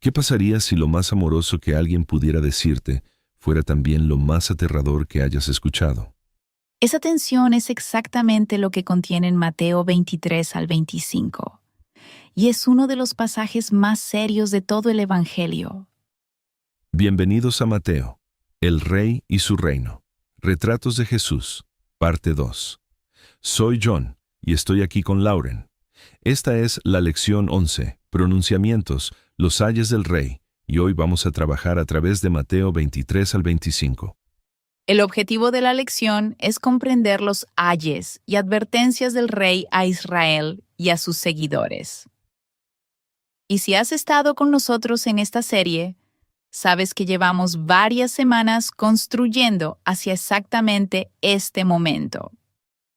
¿Qué pasaría si lo más amoroso que alguien pudiera decirte fuera también lo más aterrador que hayas escuchado? Esa tensión es exactamente lo que contienen Mateo 23 al 25, y es uno de los pasajes más serios de todo el Evangelio. Bienvenidos a Mateo, el Rey y su Reino. Retratos de Jesús, parte 2. Soy John y estoy aquí con Lauren. Esta es la lección 11, pronunciamientos, los ayes del Rey, y hoy vamos a trabajar a través de Mateo 23 al 25. El objetivo de la lección es comprender los ayes y advertencias del rey a Israel y a sus seguidores. Y si has estado con nosotros en esta serie, sabes que llevamos varias semanas construyendo hacia exactamente este momento.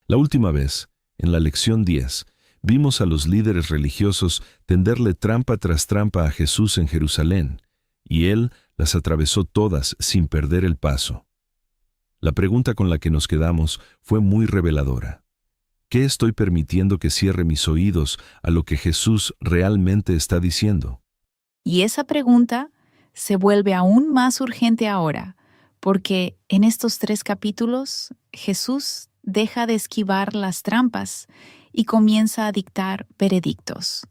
La última vez, en la lección 10, vimos a los líderes religiosos tenderle trampa tras trampa a Jesús en Jerusalén, y Él las atravesó todas sin perder el paso. La pregunta con la que nos quedamos fue muy reveladora. ¿Qué estoy permitiendo que cierre mis oídos a lo que Jesús realmente está diciendo? Y esa pregunta se vuelve aún más urgente ahora, porque en estos 3 capítulos Jesús deja de esquivar las trampas y comienza a dictar veredictos.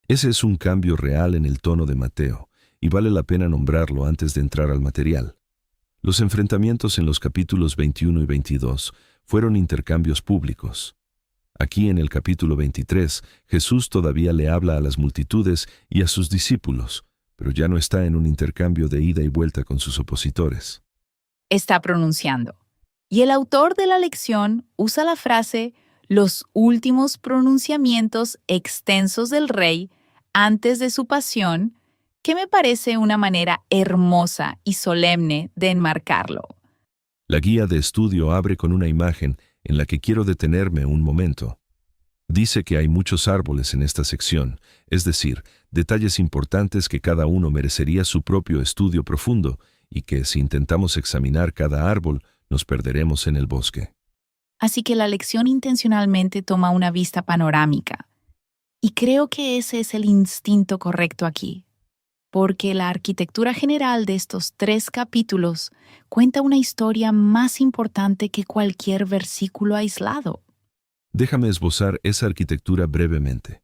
Ese es un cambio real en el tono de Mateo, y vale la pena nombrarlo antes de entrar al material. Los enfrentamientos en los capítulos 21 y 22 fueron intercambios públicos. Aquí en el capítulo 23, Jesús todavía le habla a las multitudes y a sus discípulos, pero ya no está en un intercambio de ida y vuelta con sus opositores. Está pronunciando. Y el autor de la lección usa la frase «los últimos pronunciamientos extensos del rey antes de su pasión», que me parece una manera hermosa y solemne de enmarcarlo. La guía de estudio abre con una imagen en la que quiero detenerme un momento. Dice que hay muchos árboles en esta sección, es decir, detalles importantes que cada uno merecería su propio estudio profundo y que si intentamos examinar cada árbol, nos perderemos en el bosque. Así que la lección intencionalmente toma una vista panorámica. Y creo que ese es el instinto correcto aquí, porque la arquitectura general de estos 3 capítulos cuenta una historia más importante que cualquier versículo aislado. Déjame esbozar esa arquitectura brevemente.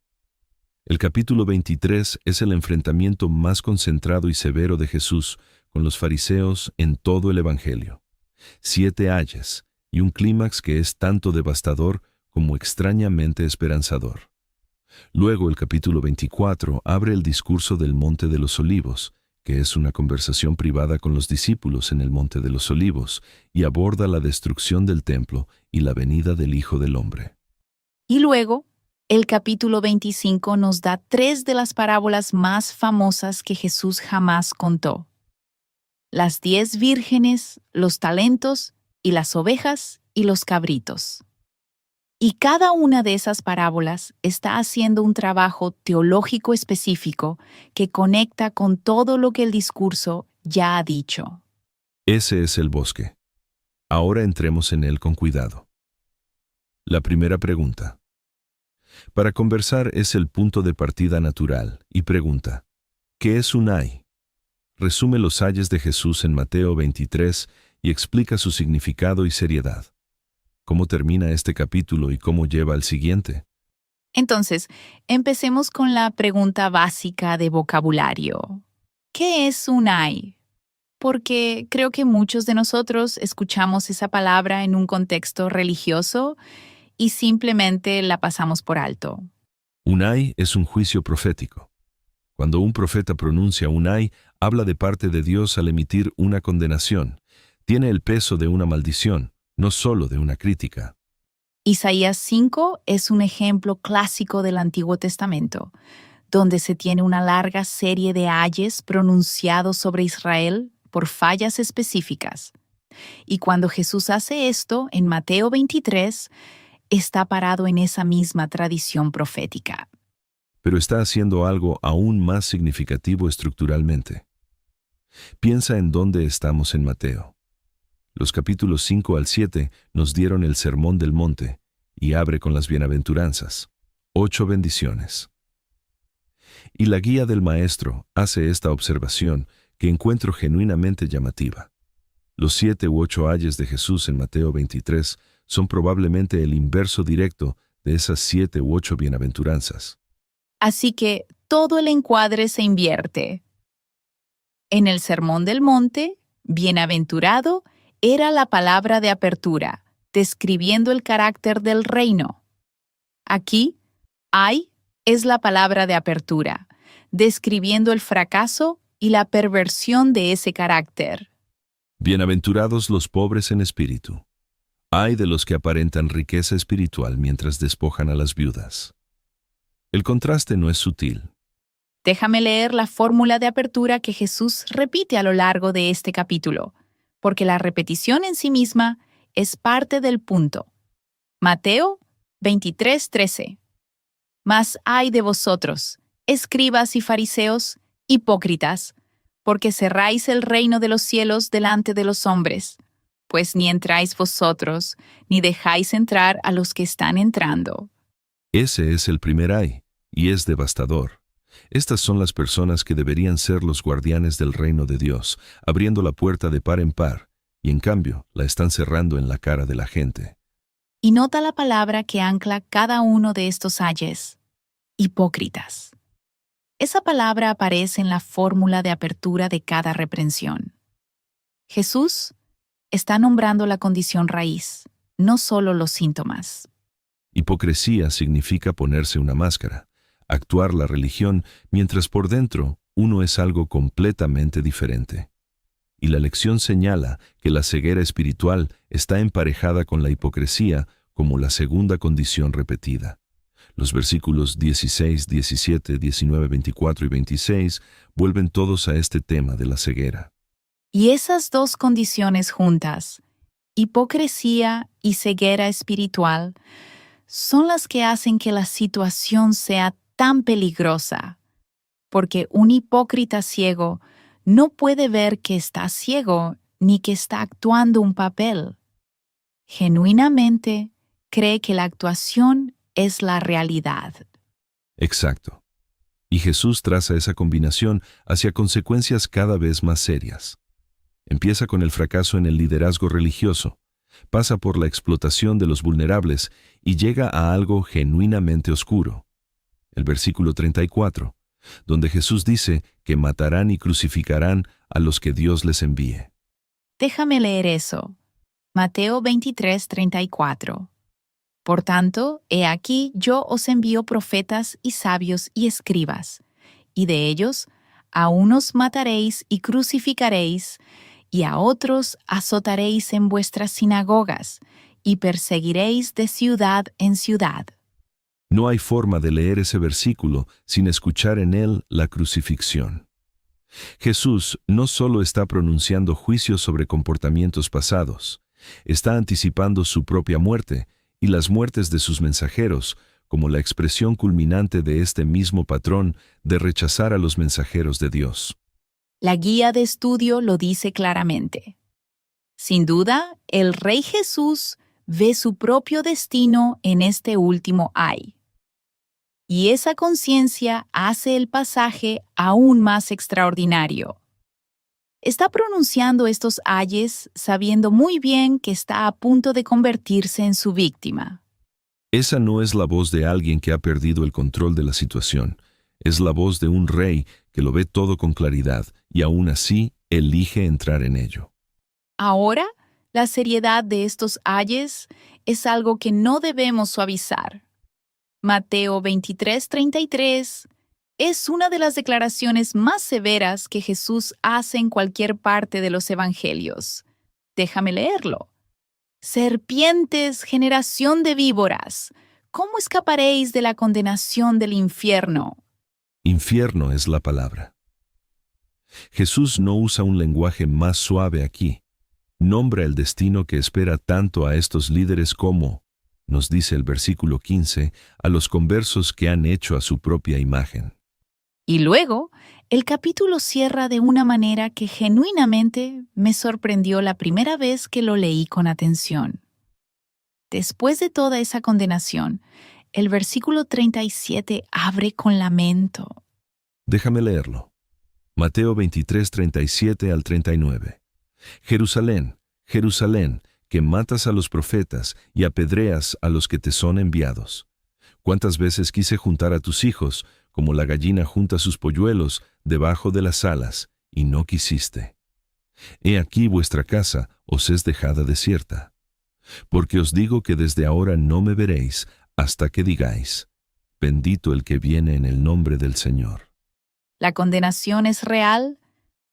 El capítulo 23 es el enfrentamiento más concentrado y severo de Jesús con los fariseos en todo el Evangelio. 7 ayes y un clímax que es tanto devastador como extrañamente esperanzador. Luego el capítulo 24 abre el discurso del Monte de los Olivos, que es una conversación privada con los discípulos en el Monte de los Olivos, y aborda la destrucción del templo y la venida del Hijo del Hombre. Y luego, el capítulo 25 nos da 3 de las parábolas más famosas que Jesús jamás contó: las 10 vírgenes, los talentos y las ovejas y los cabritos. Y cada una de esas parábolas está haciendo un trabajo teológico específico que conecta con todo lo que el discurso ya ha dicho. Ese es el bosque. Ahora entremos en él con cuidado. La primera pregunta. Para conversar es el punto de partida natural y pregunta, ¿qué es un ay? Resume los ayes de Jesús en Mateo 23 y explica su significado y seriedad. ¿Cómo termina este capítulo y cómo lleva al siguiente? Entonces, empecemos con la pregunta básica de vocabulario. ¿Qué es un ay? Porque creo que muchos de nosotros escuchamos esa palabra en un contexto religioso y simplemente la pasamos por alto. Un ay es un juicio profético. Cuando un profeta pronuncia un ay, habla de parte de Dios al emitir una condenación. Tiene el peso de una maldición, no solo de una crítica. Isaías 5 es un ejemplo clásico del Antiguo Testamento, donde se tiene una larga serie de ayes pronunciados sobre Israel por fallas específicas. Y cuando Jesús hace esto, en Mateo 23, está parado en esa misma tradición profética. Pero está haciendo algo aún más significativo estructuralmente. Piensa en dónde estamos en Mateo. Los capítulos 5 al 7 nos dieron el Sermón del Monte y abre con las bienaventuranzas, 8 bendiciones. Y la guía del maestro hace esta observación que encuentro genuinamente llamativa. Los 7 u 8 ayes de Jesús en Mateo 23 son probablemente el inverso directo de esas 7 u 8 bienaventuranzas. Así que todo el encuadre se invierte. En el Sermón del Monte, bienaventurado era la palabra de apertura, describiendo el carácter del reino. Aquí, ay es la palabra de apertura, describiendo el fracaso y la perversión de ese carácter. Bienaventurados los pobres en espíritu. Ay de los que aparentan riqueza espiritual mientras despojan a las viudas. El contraste no es sutil. Déjame leer la fórmula de apertura que Jesús repite a lo largo de este capítulo, porque la repetición en sí misma es parte del punto. Mateo 23:13. Mas ay de vosotros, escribas y fariseos, hipócritas, porque cerráis el reino de los cielos delante de los hombres, pues ni entráis vosotros, ni dejáis entrar a los que están entrando. Ese es el primer ay, y es devastador. Estas son las personas que deberían ser los guardianes del reino de Dios, abriendo la puerta de par en par, y en cambio la están cerrando en la cara de la gente. Y nota la palabra que ancla cada uno de estos ayes: hipócritas. Esa palabra aparece en la fórmula de apertura de cada reprensión. Jesús está nombrando la condición raíz, no solo los síntomas. Hipocresía significa ponerse una máscara, actuar la religión mientras por dentro uno es algo completamente diferente. Y la lección señala que la ceguera espiritual está emparejada con la hipocresía como la segunda condición repetida. Los versículos 16, 17, 19, 24 y 26 vuelven todos a este tema de la ceguera. Y esas dos condiciones juntas, hipocresía y ceguera espiritual, son las que hacen que la situación sea tan peligrosa, porque un hipócrita ciego no puede ver que está ciego ni que está actuando un papel. Genuinamente cree que la actuación es la realidad. Exacto. Y Jesús traza esa combinación hacia consecuencias cada vez más serias. Empieza con el fracaso en el liderazgo religioso, pasa por la explotación de los vulnerables y llega a algo genuinamente oscuro. El versículo 34, donde Jesús dice que matarán y crucificarán a los que Dios les envíe. Déjame leer eso. Mateo 23:34. Por tanto, he aquí yo os envío profetas y sabios y escribas, y de ellos a unos mataréis y crucificaréis, y a otros azotaréis en vuestras sinagogas, y perseguiréis de ciudad en ciudad. No hay forma de leer ese versículo sin escuchar en él la crucifixión. Jesús no solo está pronunciando juicios sobre comportamientos pasados, está anticipando su propia muerte y las muertes de sus mensajeros, como la expresión culminante de este mismo patrón de rechazar a los mensajeros de Dios. La guía de estudio lo dice claramente. Sin duda, el Rey Jesús ve su propio destino en este último ay. Y esa conciencia hace el pasaje aún más extraordinario. Está pronunciando estos ayes sabiendo muy bien que está a punto de convertirse en su víctima. Esa no es la voz de alguien que ha perdido el control de la situación. Es la voz de un rey que lo ve todo con claridad y aún así elige entrar en ello. Ahora, la seriedad de estos ayes es algo que no debemos suavizar. Mateo 23:33 es una de las declaraciones más severas que Jesús hace en cualquier parte de los evangelios. Déjame leerlo. Serpientes, generación de víboras, ¿cómo escaparéis de la condenación del infierno? Infierno es la palabra. Jesús no usa un lenguaje más suave aquí. Nombra el destino que espera tanto a estos líderes como, nos dice el versículo 15, a los conversos que han hecho a su propia imagen. Y luego, el capítulo cierra de una manera que genuinamente me sorprendió la primera vez que lo leí con atención. Después de toda esa condenación, el versículo 37 abre con lamento. Déjame leerlo. Mateo 23, 37 al 39. Jerusalén, Jerusalén, que matas a los profetas y apedreas a los que te son enviados. ¿Cuántas veces quise juntar a tus hijos, como la gallina junta sus polluelos debajo de las alas, y no quisiste? He aquí vuestra casa os es dejada desierta. Porque os digo que desde ahora no me veréis hasta que digáis, bendito el que viene en el nombre del Señor. La condenación es real,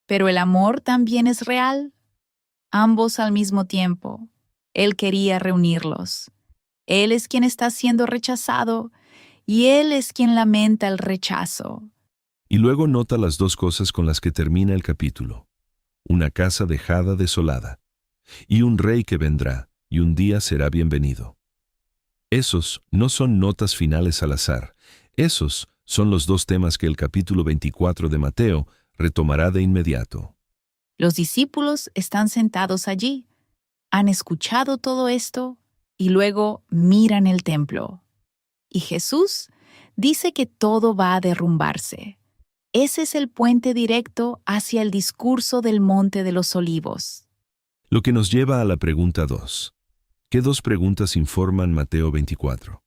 pero el amor también es real. Ambos al mismo tiempo. Él quería reunirlos. Él es quien está siendo rechazado y Él es quien lamenta el rechazo. Y luego nota las dos cosas con las que termina el capítulo. Una casa dejada desolada, y un rey que vendrá, y un día será bienvenido. Esos no son notas finales al azar. Esos son los dos temas que el capítulo 24 de Mateo retomará de inmediato. Los discípulos están sentados allí, han escuchado todo esto y luego miran el templo. Y Jesús dice que todo va a derrumbarse. Ese es el puente directo hacia el discurso del Monte de los Olivos. Lo que nos lleva a la pregunta 2. ¿Qué dos preguntas informan Mateo 24?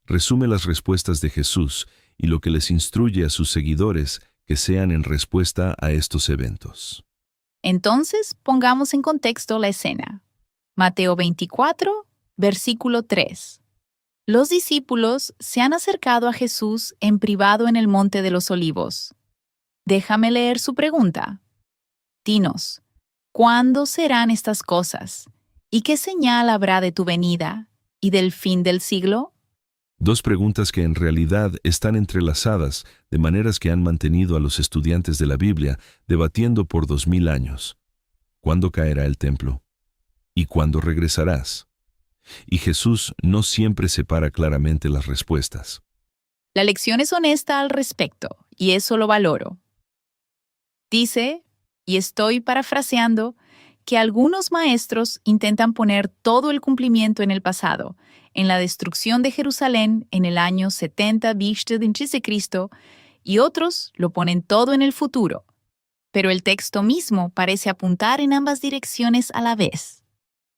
Resume las respuestas de Jesús y lo que les instruye a sus seguidores que sean en respuesta a estos eventos. Entonces, pongamos en contexto la escena. Mateo 24, versículo 3. Los discípulos se han acercado a Jesús en privado en el Monte de los Olivos. Déjame leer su pregunta. Dinos, ¿cuándo serán estas cosas? ¿Y qué señal habrá de tu venida y del fin del siglo? Dos preguntas que en realidad están entrelazadas de maneras que han mantenido a los estudiantes de la Biblia debatiendo por 2000 años. ¿Cuándo caerá el templo? ¿Y cuándo regresarás? Y Jesús no siempre separa claramente las respuestas. La lección es honesta al respecto, y eso lo valoro. Dice, y estoy parafraseando, que algunos maestros intentan poner todo el cumplimiento en el pasado, en la destrucción de Jerusalén en el año 70 b.C., y otros lo ponen todo en el futuro. Pero el texto mismo parece apuntar en ambas direcciones a la vez.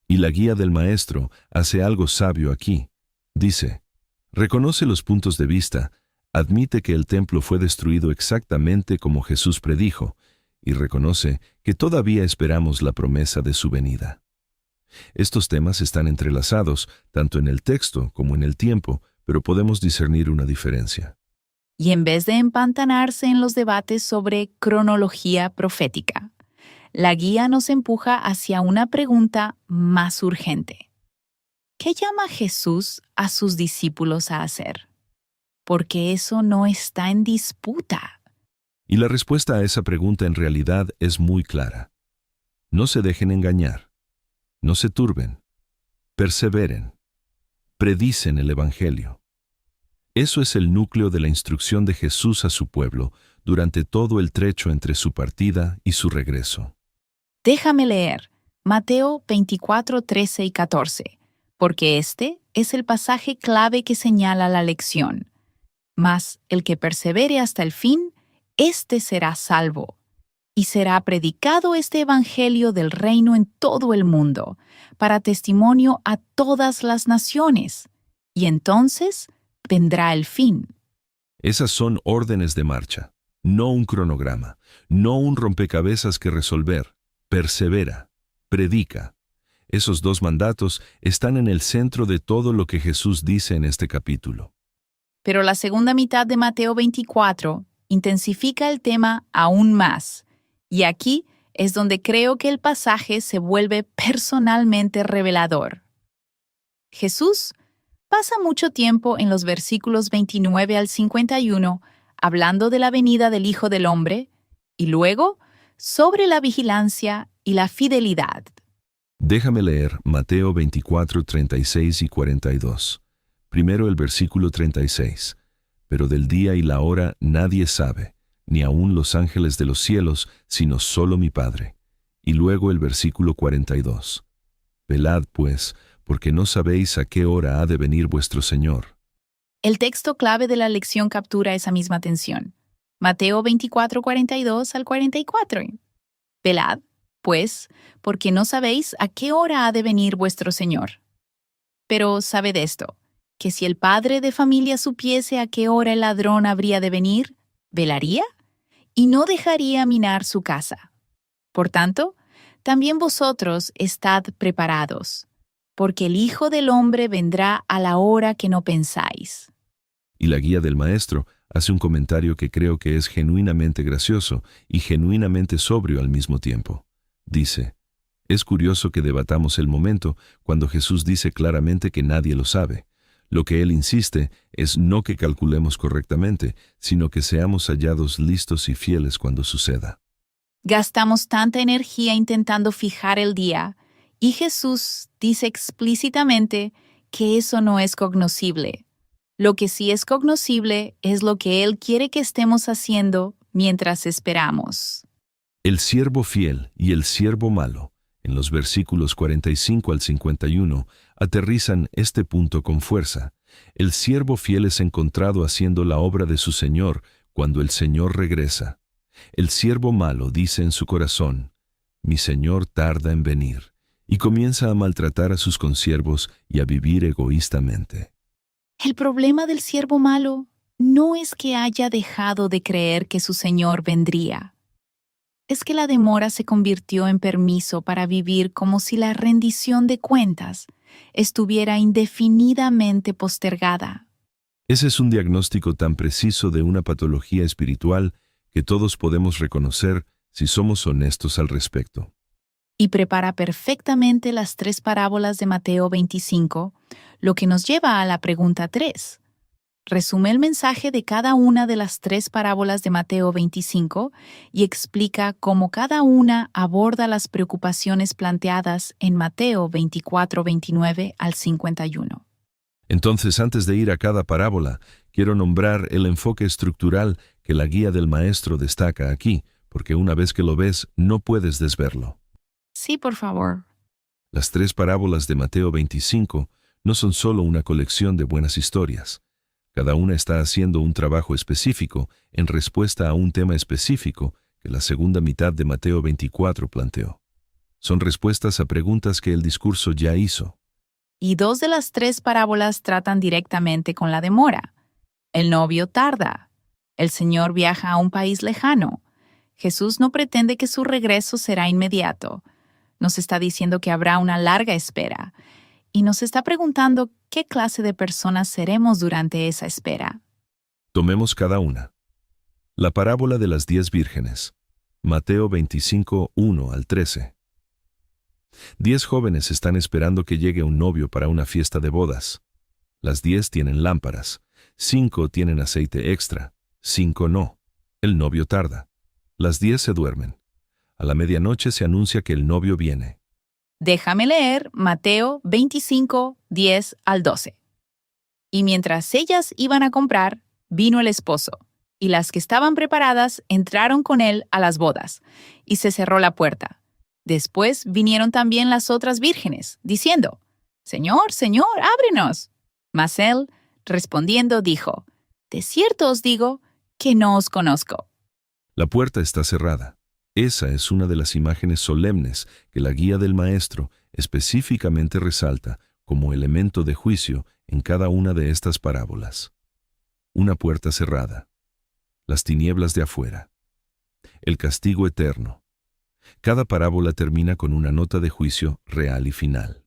Y la guía del maestro hace algo sabio aquí. Dice, reconoce los puntos de vista, admite que el templo fue destruido exactamente como Jesús predijo, y reconoce que todavía esperamos la promesa de su venida. Estos temas están entrelazados tanto en el texto como en el tiempo, pero podemos discernir una diferencia. Y en vez de empantanarse en los debates sobre cronología profética, la guía nos empuja hacia una pregunta más urgente. ¿Qué llama Jesús a sus discípulos a hacer? Porque eso no está en disputa. Y la respuesta a esa pregunta en realidad es muy clara. No se dejen engañar. No se turben. Perseveren. Predicen el Evangelio. Eso es el núcleo de la instrucción de Jesús a su pueblo durante todo el trecho entre su partida y su regreso. Déjame leer Mateo 24, 13 y 14, porque este es el pasaje clave que señala la lección. Mas el que persevere hasta el fin, éste será salvo. Y será predicado este evangelio del reino en todo el mundo, para testimonio a todas las naciones. Y entonces vendrá el fin. Esas son órdenes de marcha, no un cronograma, no un rompecabezas que resolver. Persevera, predica. Esos dos mandatos están en el centro de todo lo que Jesús dice en este capítulo. Pero la segunda mitad de Mateo 24 intensifica el tema aún más. Y aquí es donde creo que el pasaje se vuelve personalmente revelador. Jesús pasa mucho tiempo en los versículos 29 al 51 hablando de la venida del Hijo del Hombre y luego sobre la vigilancia y la fidelidad. Déjame leer Mateo 24, 36 y 42. Primero el versículo 36. Pero del día y la hora nadie sabe, ni aun los ángeles de los cielos, sino solo mi Padre. Y luego el versículo 42. Velad, pues, porque no sabéis a qué hora ha de venir vuestro Señor. El texto clave de la lección captura esa misma tensión. Mateo 24, 42 al 44. Velad, pues, porque no sabéis a qué hora ha de venir vuestro Señor. Pero sabed esto, que si el padre de familia supiese a qué hora el ladrón habría de venir, velaría y no dejaría minar su casa. Por tanto, también vosotros estad preparados, porque el Hijo del Hombre vendrá a la hora que no pensáis. Y la guía del maestro hace un comentario que creo que es genuinamente gracioso y genuinamente sobrio al mismo tiempo. Dice, es curioso que debatamos el momento cuando Jesús dice claramente que nadie lo sabe. Lo que él insiste es no que calculemos correctamente, sino que seamos hallados listos y fieles cuando suceda. Gastamos tanta energía intentando fijar el día, y Jesús dice explícitamente que eso no es cognoscible. Lo que sí es cognoscible es lo que Él quiere que estemos haciendo mientras esperamos. El siervo fiel y el siervo malo, en los versículos 45 al 51, aterrizan este punto con fuerza. El siervo fiel es encontrado haciendo la obra de su Señor cuando el Señor regresa. El siervo malo dice en su corazón, «Mi Señor tarda en venir», y comienza a maltratar a sus consiervos y a vivir egoístamente. El problema del siervo malo no es que haya dejado de creer que su Señor vendría. Es que la demora se convirtió en permiso para vivir como si la rendición de cuentas estuviera indefinidamente postergada. Ese es un diagnóstico tan preciso de una patología espiritual que todos podemos reconocer si somos honestos al respecto. Y prepara perfectamente las 3 parábolas de Mateo 25, lo que nos lleva a la pregunta 3. Resume el mensaje de cada una de las 3 parábolas de Mateo 25 y explica cómo cada una aborda las preocupaciones planteadas en Mateo 24, 29 al 51. Entonces, antes de ir a cada parábola, quiero nombrar el enfoque estructural que la guía del maestro destaca aquí, porque una vez que lo ves, no puedes desverlo. Sí, por favor. Las 3 parábolas de Mateo 25 no son solo una colección de buenas historias. Cada una está haciendo un trabajo específico en respuesta a un tema específico que la segunda mitad de Mateo 24 planteó. Son respuestas a preguntas que el discurso ya hizo. Y 2 de las 3 parábolas tratan directamente con la demora. El novio tarda. El Señor viaja a un país lejano. Jesús no pretende que su regreso será inmediato. Nos está diciendo que habrá una larga espera. Y nos está preguntando qué clase de personas seremos durante esa espera. Tomemos cada una. La parábola de las 10 vírgenes. Mateo 25, 1 al 13. 10 jóvenes están esperando que llegue un novio para una fiesta de bodas. Las 10 tienen lámparas, 5 tienen aceite extra, 5 no. El novio tarda. Las 10 se duermen. A la medianoche se anuncia que el novio viene. Déjame leer Mateo 25, 10 al 12. Y mientras ellas iban a comprar, vino el esposo, y las que estaban preparadas entraron con él a las bodas, y se cerró la puerta. Después vinieron también las otras vírgenes, diciendo, «Señor, Señor, ábrenos». Mas él, respondiendo, dijo, «De cierto os digo que no os conozco». La puerta está cerrada. Esa es una de las imágenes solemnes que la guía del maestro específicamente resalta como elemento de juicio en cada una de estas parábolas. Una puerta cerrada. Las tinieblas de afuera. El castigo eterno. Cada parábola termina con una nota de juicio real y final.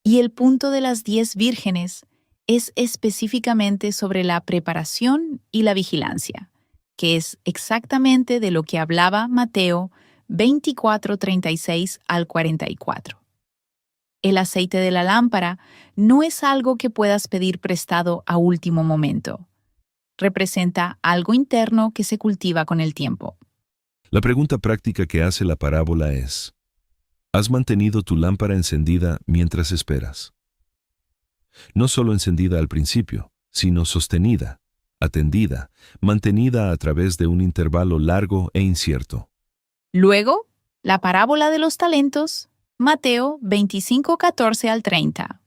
Y el punto de las 10 vírgenes es específicamente sobre la preparación y la vigilancia, que es exactamente de lo que hablaba Mateo 24, 36 al 44. El aceite de la lámpara no es algo que puedas pedir prestado a último momento. Representa algo interno que se cultiva con el tiempo. La pregunta práctica que hace la parábola es, ¿has mantenido tu lámpara encendida mientras esperas? No solo encendida al principio, sino sostenida, atendida, mantenida a través de un intervalo largo e incierto. Luego, la parábola de los talentos, Mateo 25, 14 al 30.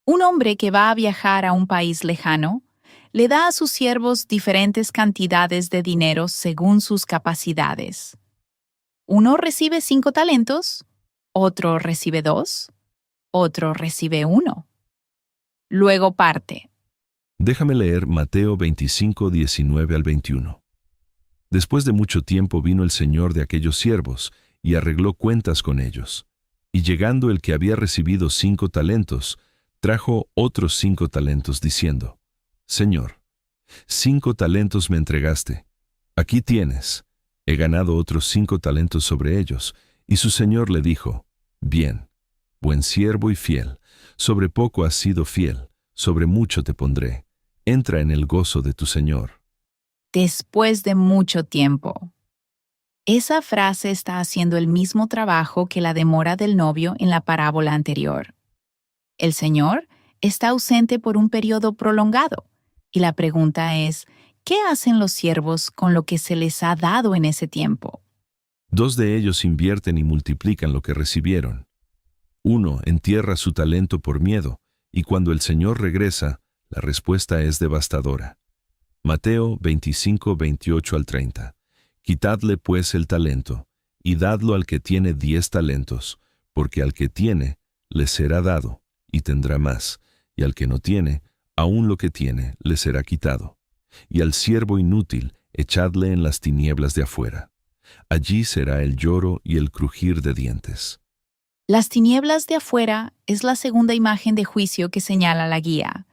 Un hombre que va a viajar a un país lejano le da a sus siervos diferentes cantidades de dinero según sus capacidades. Uno recibe 5 talentos, otro recibe 2, otro recibe 1. Luego parte. Déjame leer Mateo 25, 19 al 21. Después de mucho tiempo vino el señor de aquellos siervos y arregló cuentas con ellos. Y llegando el que había recibido 5 talentos, trajo otros 5 talentos diciendo: Señor, 5 talentos me entregaste. Aquí tienes. He ganado otros 5 talentos sobre ellos. Y su señor le dijo: Bien, buen siervo y fiel. Sobre poco has sido fiel, sobre mucho te pondré. Entra en el gozo de tu señor. Después de mucho tiempo. Esa frase está haciendo el mismo trabajo que la demora del novio en la parábola anterior. El Señor está ausente por un periodo prolongado, y la pregunta es, ¿qué hacen los siervos con lo que se les ha dado en ese tiempo? 2 de ellos invierten y multiplican lo que recibieron. 1 entierra su talento por miedo, y cuando el Señor regresa, la respuesta es devastadora. Mateo 25, 28 al 30. Quitadle pues el talento, y dadlo al que tiene 10 talentos, porque al que tiene, le será dado, y tendrá más, y al que no tiene, aún lo que tiene, le será quitado. Y al siervo inútil, echadle en las tinieblas de afuera. Allí será el lloro y el crujir de dientes. Las tinieblas de afuera es la segunda imagen de juicio que señala la guía.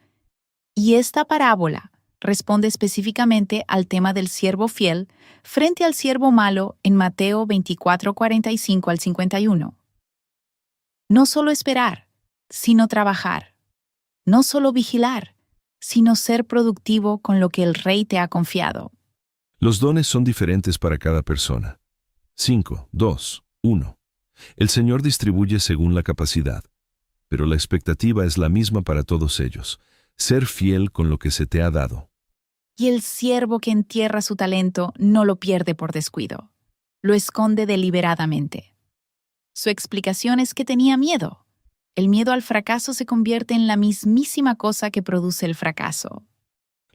Y esta parábola responde específicamente al tema del siervo fiel frente al siervo malo en Mateo 24, 45 al 51. No solo esperar, sino trabajar. No solo vigilar, sino ser productivo con lo que el Rey te ha confiado. Los dones son diferentes para cada persona. 5, 2, 1. El Señor distribuye según la capacidad, pero la expectativa es la misma para todos ellos: ser fiel con lo que se te ha dado. Y el siervo que entierra su talento no lo pierde por descuido. Lo esconde deliberadamente. Su explicación es que tenía miedo. El miedo al fracaso se convierte en la mismísima cosa que produce el fracaso.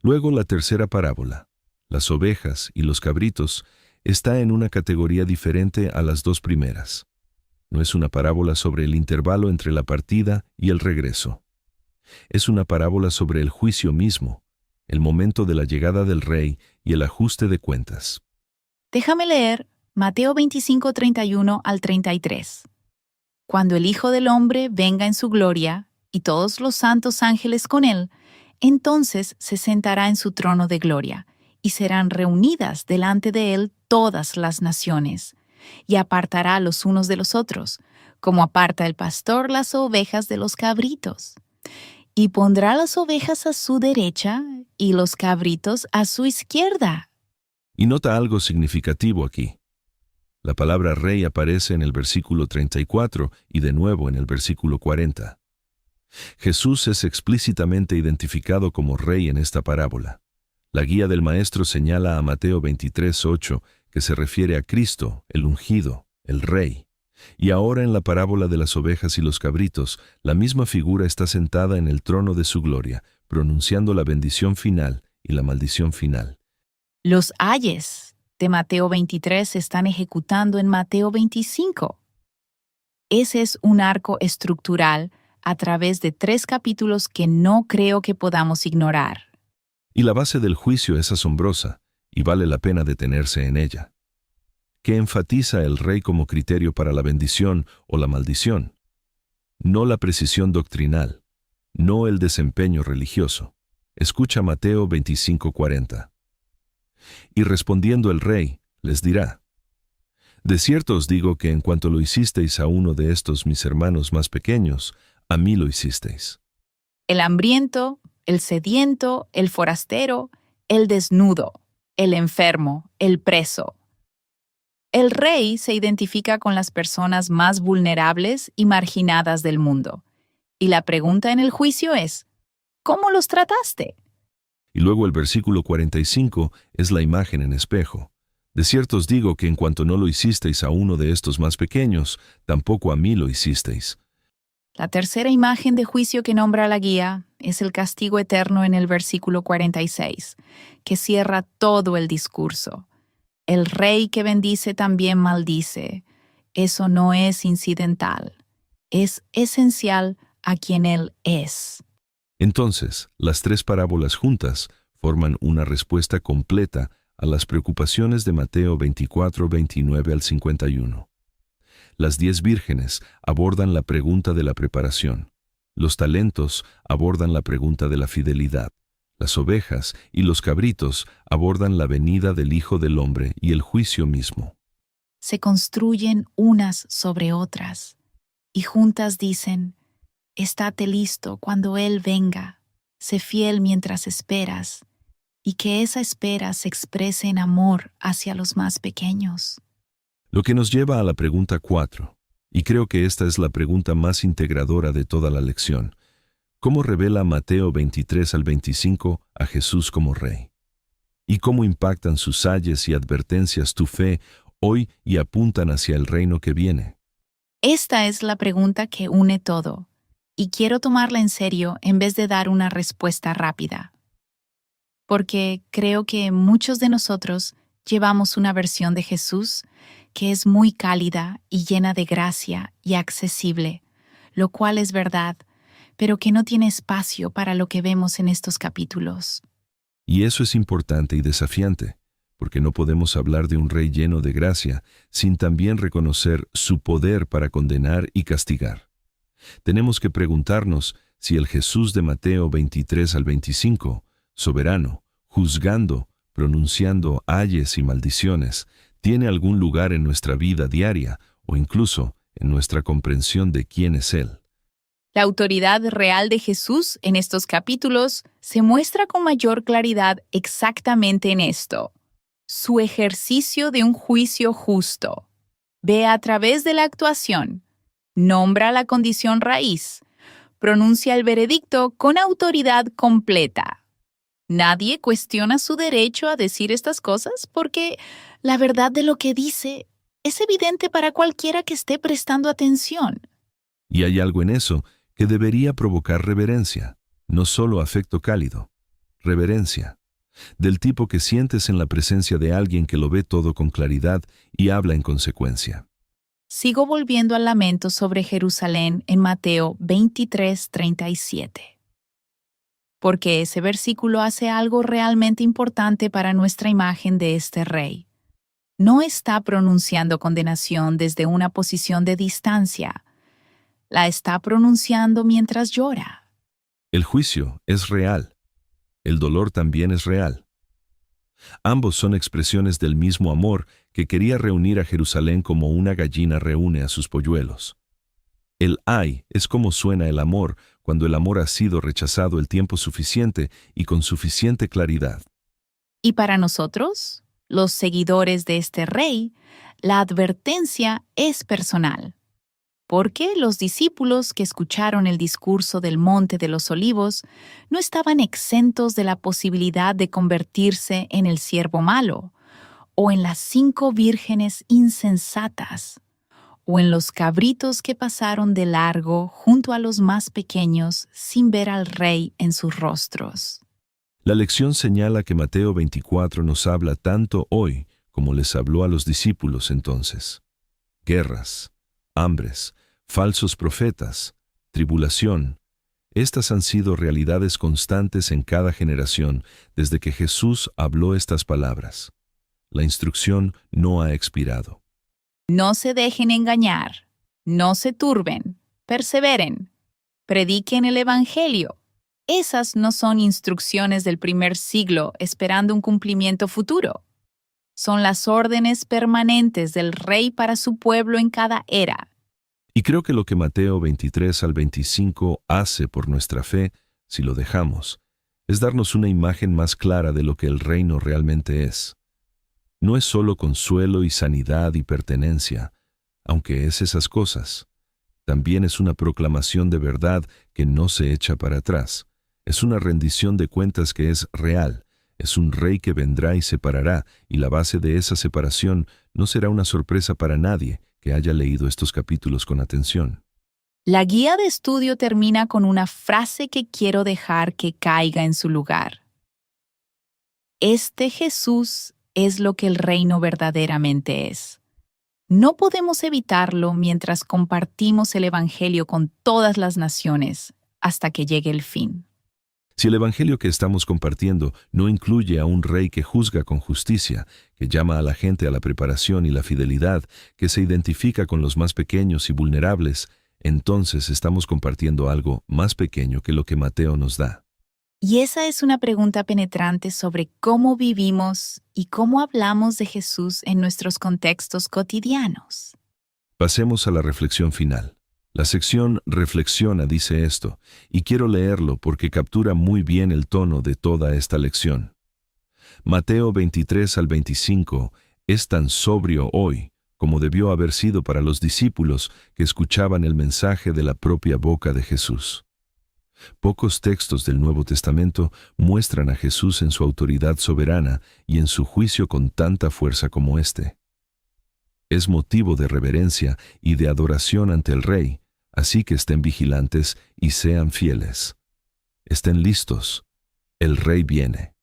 Luego la tercera parábola, las ovejas y los cabritos, está en una categoría diferente a las 2 primeras. No es una parábola sobre el intervalo entre la partida y el regreso. Es una parábola sobre el juicio mismo, el momento de la llegada del Rey y el ajuste de cuentas. Déjame leer Mateo 25, 31 al 33. Cuando el Hijo del Hombre venga en su gloria, y todos los santos ángeles con él, entonces se sentará en su trono de gloria, y serán reunidas delante de él todas las naciones, y apartará los unos de los otros, como aparta el pastor las ovejas de los cabritos. Y pondrá las ovejas a su derecha y los cabritos a su izquierda. Y nota algo significativo aquí. La palabra rey aparece en el versículo 34 y de nuevo en el versículo 40. Jesús es explícitamente identificado como rey en esta parábola. La guía del maestro señala a Mateo 23:8, que se refiere a Cristo, el ungido, el rey. Y ahora en la parábola de las ovejas y los cabritos, la misma figura está sentada en el trono de su gloria, pronunciando la bendición final y la maldición final. Los ayes de Mateo 23 se están ejecutando en Mateo 25. Ese es un arco estructural a través de 3 capítulos que no creo que podamos ignorar. Y la base del juicio es asombrosa, y vale la pena detenerse en ella. ¿Qué enfatiza el rey como criterio para la bendición o la maldición? No la precisión doctrinal, no el desempeño religioso. Escucha Mateo 25:40. Y respondiendo el rey, les dirá: De cierto os digo que en cuanto lo hicisteis a uno de estos mis hermanos más pequeños, a mí lo hicisteis. El hambriento, el sediento, el forastero, el desnudo, el enfermo, el preso. El rey se identifica con las personas más vulnerables y marginadas del mundo. Y la pregunta en el juicio es, ¿cómo los trataste? Y luego el versículo 45 es la imagen en espejo. De cierto os digo que en cuanto no lo hicisteis a uno de estos más pequeños, tampoco a mí lo hicisteis. La tercera imagen de juicio que nombra la guía es el castigo eterno en el versículo 46, que cierra todo el discurso. El rey que bendice también maldice. Eso no es incidental, es esencial a quien Él es. Entonces, las tres parábolas juntas forman una respuesta completa a las preocupaciones de Mateo 24, 29 al 51. Las 10 vírgenes abordan la pregunta de la preparación. Los talentos abordan la pregunta de la fidelidad. Las ovejas y los cabritos abordan la venida del Hijo del Hombre y el juicio mismo. Se construyen unas sobre otras y juntas dicen: estate listo cuando Él venga, sé fiel mientras esperas, y que esa espera se exprese en amor hacia los más pequeños. Lo que nos lleva a la pregunta 4, y creo que esta es la pregunta más integradora de toda la lección. ¿Cómo revela Mateo 23 al 25 a Jesús como Rey? ¿Y cómo impactan sus ayes y advertencias tu fe hoy y apuntan hacia el reino que viene? Esta es la pregunta que une todo, y quiero tomarla en serio en vez de dar una respuesta rápida. Porque creo que muchos de nosotros llevamos una versión de Jesús que es muy cálida y llena de gracia y accesible, lo cual es verdad, pero que no tiene espacio para lo que vemos en estos capítulos. Y eso es importante y desafiante, porque no podemos hablar de un rey lleno de gracia sin también reconocer su poder para condenar y castigar. Tenemos que preguntarnos si el Jesús de Mateo 23 al 25, soberano, juzgando, pronunciando ayes y maldiciones, tiene algún lugar en nuestra vida diaria o incluso en nuestra comprensión de quién es Él. La autoridad real de Jesús en estos capítulos se muestra con mayor claridad exactamente en esto: su ejercicio de un juicio justo. Ve a través de la actuación, nombra la condición raíz, pronuncia el veredicto con autoridad completa. Nadie cuestiona su derecho a decir estas cosas porque la verdad de lo que dice es evidente para cualquiera que esté prestando atención. Y hay algo en eso que debería provocar reverencia, no solo afecto cálido, reverencia, del tipo que sientes en la presencia de alguien que lo ve todo con claridad y habla en consecuencia. Sigo volviendo al lamento sobre Jerusalén en Mateo 23:37. Porque ese versículo hace algo realmente importante para nuestra imagen de este rey. No está pronunciando condenación desde una posición de distancia. La está pronunciando mientras llora. El juicio es real. El dolor también es real. Ambos son expresiones del mismo amor que quería reunir a Jerusalén como una gallina reúne a sus polluelos. El ay es como suena el amor cuando el amor ha sido rechazado el tiempo suficiente y con suficiente claridad. Y para nosotros, los seguidores de este rey, la advertencia es personal. Porque los discípulos que escucharon el discurso del Monte de los Olivos no estaban exentos de la posibilidad de convertirse en el siervo malo, o en las 5 vírgenes insensatas, o en los cabritos que pasaron de largo junto a los más pequeños sin ver al rey en sus rostros. La lección señala que Mateo 24 nos habla tanto hoy como les habló a los discípulos entonces. Guerras, hambres, falsos profetas, tribulación. Estas han sido realidades constantes en cada generación desde que Jesús habló estas palabras. La instrucción no ha expirado. No se dejen engañar, no se turben, perseveren, prediquen el Evangelio. Esas no son instrucciones del primer siglo esperando un cumplimiento futuro. Son las órdenes permanentes del Rey para su pueblo en cada era. Y creo que lo que Mateo 23 al 25 hace por nuestra fe, si lo dejamos, es darnos una imagen más clara de lo que el reino realmente es. No es solo consuelo y sanidad y pertenencia, aunque es esas cosas. También es una proclamación de verdad que no se echa para atrás. Es una rendición de cuentas que es real. Es un rey que vendrá y separará, y la base de esa separación no será una sorpresa para nadie que haya leído estos capítulos con atención. La guía de estudio termina con una frase que quiero dejar que caiga en su lugar. Este Jesús es lo que el reino verdaderamente es. No podemos evitarlo mientras compartimos el Evangelio con todas las naciones hasta que llegue el fin. Si el Evangelio que estamos compartiendo no incluye a un rey que juzga con justicia, que llama a la gente a la preparación y la fidelidad, que se identifica con los más pequeños y vulnerables, entonces estamos compartiendo algo más pequeño que lo que Mateo nos da. Y esa es una pregunta penetrante sobre cómo vivimos y cómo hablamos de Jesús en nuestros contextos cotidianos. Pasemos a la reflexión final. La sección Reflexiona dice esto, y quiero leerlo porque captura muy bien el tono de toda esta lección. Mateo 23 al 25 es tan sobrio hoy como debió haber sido para los discípulos que escuchaban el mensaje de la propia boca de Jesús. Pocos textos del Nuevo Testamento muestran a Jesús en su autoridad soberana y en su juicio con tanta fuerza como este. Es motivo de reverencia y de adoración ante el Rey, así que estén vigilantes y sean fieles. Estén listos. El Rey viene.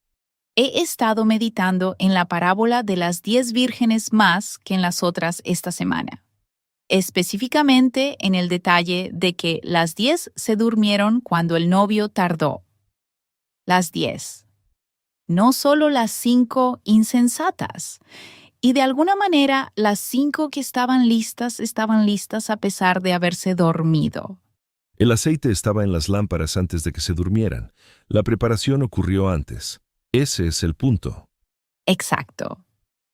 He estado meditando en la parábola de las 10 vírgenes más que en las otras esta semana. Específicamente en el detalle de que las 10 se durmieron cuando el novio tardó. Las 10. No solo las 5 insensatas. Y de alguna manera las 5 que estaban listas a pesar de haberse dormido. El aceite estaba en las lámparas antes de que se durmieran. La preparación ocurrió antes. Ese es el punto. Exacto.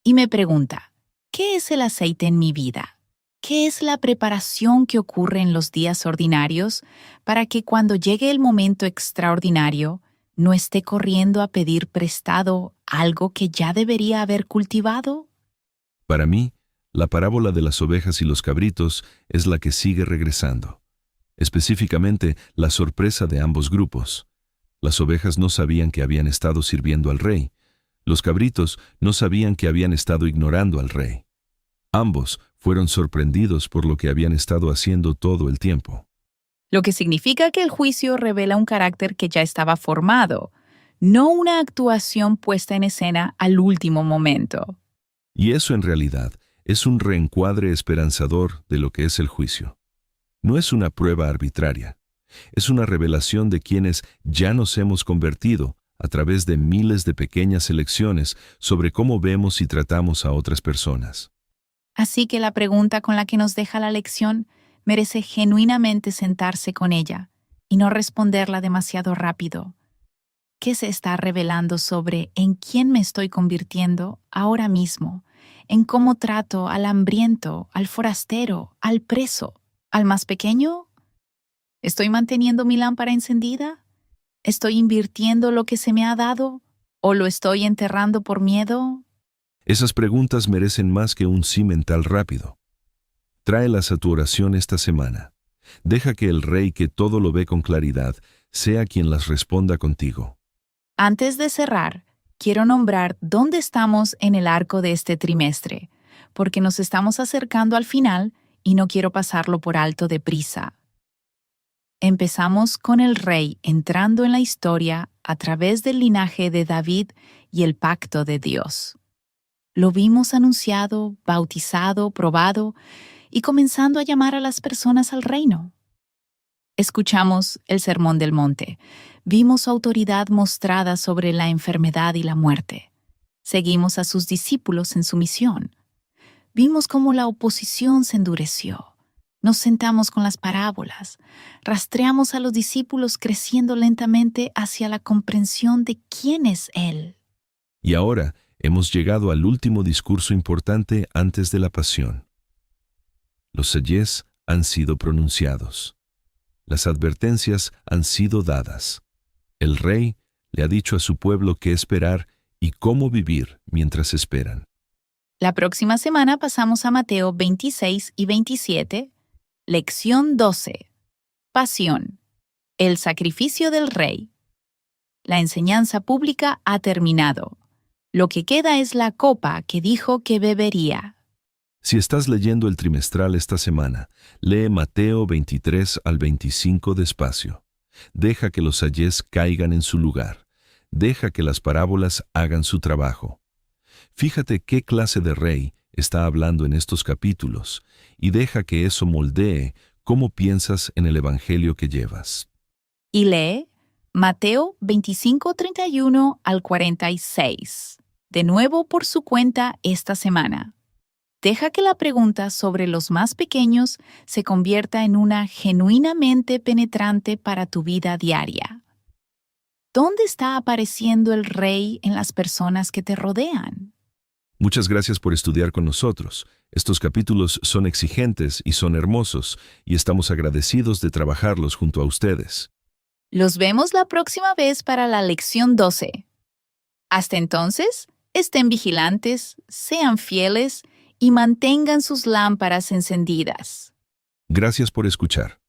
Y me pregunta, ¿qué es el aceite en mi vida? ¿Qué es la preparación que ocurre en los días ordinarios para que cuando llegue el momento extraordinario no esté corriendo a pedir prestado algo que ya debería haber cultivado? Para mí, la parábola de las ovejas y los cabritos es la que sigue regresando. Específicamente, la sorpresa de ambos grupos. Las ovejas no sabían que habían estado sirviendo al rey. Los cabritos no sabían que habían estado ignorando al rey. Ambos fueron sorprendidos por lo que habían estado haciendo todo el tiempo. Lo que significa que el juicio revela un carácter que ya estaba formado, no una actuación puesta en escena al último momento. Y eso en realidad es un reencuadre esperanzador de lo que es el juicio. No es una prueba arbitraria. Es una revelación de quienes ya nos hemos convertido a través de miles de pequeñas elecciones sobre cómo vemos y tratamos a otras personas. Así que la pregunta con la que nos deja la lección merece genuinamente sentarse con ella y no responderla demasiado rápido. ¿Qué se está revelando sobre en quién me estoy convirtiendo ahora mismo? ¿En cómo trato al hambriento, al forastero, al preso, al más pequeño? ¿Estoy manteniendo mi lámpara encendida? ¿Estoy invirtiendo lo que se me ha dado? ¿O lo estoy enterrando por miedo? Esas preguntas merecen más que un sí mental rápido. Tráelas a tu oración esta semana. Deja que el Rey que todo lo ve con claridad sea quien las responda contigo. Antes de cerrar, quiero nombrar dónde estamos en el arco de este trimestre, porque nos estamos acercando al final y no quiero pasarlo por alto deprisa. Empezamos con el rey entrando en la historia a través del linaje de David y el pacto de Dios. Lo vimos anunciado, bautizado, probado y comenzando a llamar a las personas al reino. Escuchamos el Sermón del Monte. Vimos su autoridad mostrada sobre la enfermedad y la muerte. Seguimos a sus discípulos en su misión. Vimos cómo la oposición se endureció. Nos sentamos con las parábolas. Rastreamos a los discípulos creciendo lentamente hacia la comprensión de quién es Él. Y ahora hemos llegado al último discurso importante antes de la pasión. Los sayés han sido pronunciados. Las advertencias han sido dadas. El Rey le ha dicho a su pueblo qué esperar y cómo vivir mientras esperan. La próxima semana pasamos a Mateo 26 y 27, lección 12. Pasión. El sacrificio del Rey. La enseñanza pública ha terminado. Lo que queda es la copa que dijo que bebería. Si estás leyendo el trimestral esta semana, lee Mateo 23 al 25 despacio. Deja que los ayes caigan en su lugar. Deja que las parábolas hagan su trabajo. Fíjate qué clase de rey está hablando en estos capítulos y deja que eso moldee cómo piensas en el evangelio que llevas. Y lee Mateo 25:31 al 46. De nuevo por su cuenta esta semana. Deja que la pregunta sobre los más pequeños se convierta en una genuinamente penetrante para tu vida diaria. ¿Dónde está apareciendo el Rey en las personas que te rodean? Muchas gracias por estudiar con nosotros. Estos capítulos son exigentes y son hermosos, y estamos agradecidos de trabajarlos junto a ustedes. Los vemos la próxima vez para la lección 12. Hasta entonces, estén vigilantes, sean fieles y mantengan sus lámparas encendidas. Gracias por escuchar.